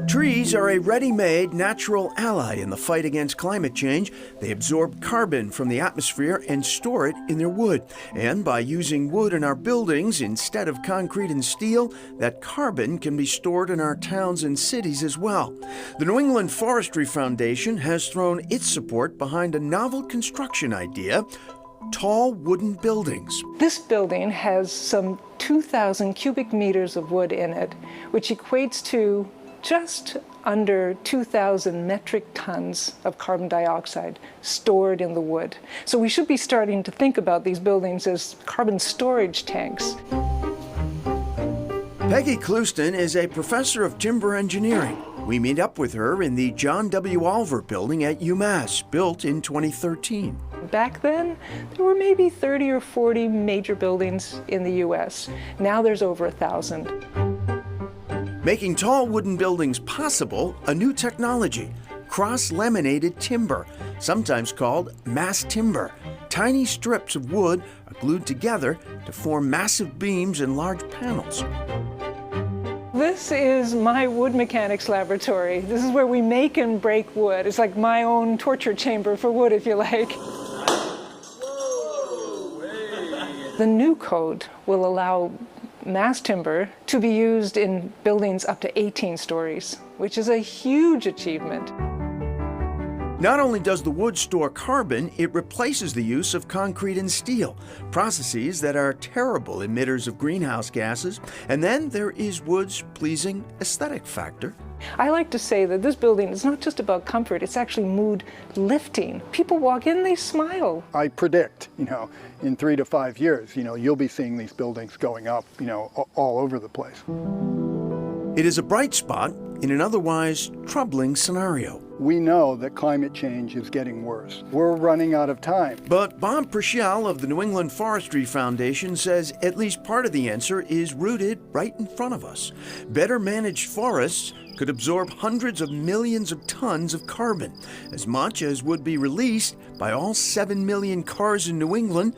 Trees are a ready-made natural ally in the fight against climate change. They absorb carbon from the atmosphere and store it in their wood. And by using wood in our buildings instead of concrete and steel, that carbon can be stored in our towns and cities as well. The New England Forestry Foundation has thrown its support behind a novel construction idea: tall wooden buildings. This building has some 2,000 cubic meters of wood in it, which equates to just under 2,000 metric tons of carbon dioxide stored in the wood. So we should be starting to think about these buildings as carbon storage tanks. Peggy Clouston is a professor of timber engineering. We meet up with her in the John W. Alver building at UMass, built in 2013. Back then, there were maybe 30 or 40 major buildings in the US. Now there's over 1,000. Making tall wooden buildings possible, a new technology: cross-laminated timber, sometimes called mass timber. Tiny strips of wood are glued together to form massive beams and large panels. This is my wood mechanics laboratory. This is where we make and break wood. It's like my own torture chamber for wood, if you like. The new code will allow mass timber to be used in buildings up to 18 stories, which is a huge achievement. Not only does the wood store carbon, it replaces the use of concrete and steel, processes that are terrible emitters of greenhouse gases. And then there is wood's pleasing aesthetic factor. I like to say that this building is not just about comfort, it's actually mood lifting. People walk in, they smile. I predict, in 3 to 5 years, you'll be seeing these buildings going up, all over the place. It is a bright spot in an otherwise troubling scenario. We know that climate change is getting worse. We're running out of time. But Bob Purcell of the New England Forestry Foundation says at least part of the answer is rooted right in front of us. Better managed forests could absorb hundreds of millions of tons of carbon, as much as would be released by all 7 million cars in New England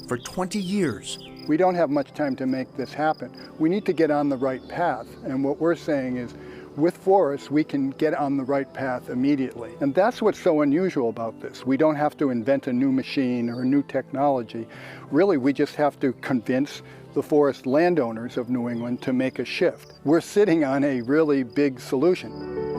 for 20 years. We don't have much time to make this happen. We need to get on the right path, and what we're saying is, with forests, we can get on the right path immediately. And that's what's so unusual about this. We don't have to invent a new machine or a new technology. Really, we just have to convince the forest landowners of New England to make a shift. We're sitting on a really big solution.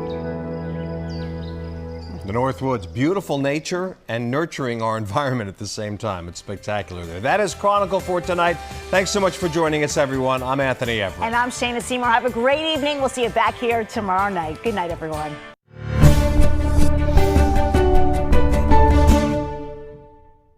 The Northwoods, beautiful nature and nurturing our environment at the same time. It's spectacular there. That is Chronicle for tonight. Thanks so much for joining us, everyone. I'm Anthony Everett. And I'm Shana Seymour. Have a great evening. We'll see you back here tomorrow night. Good night, everyone.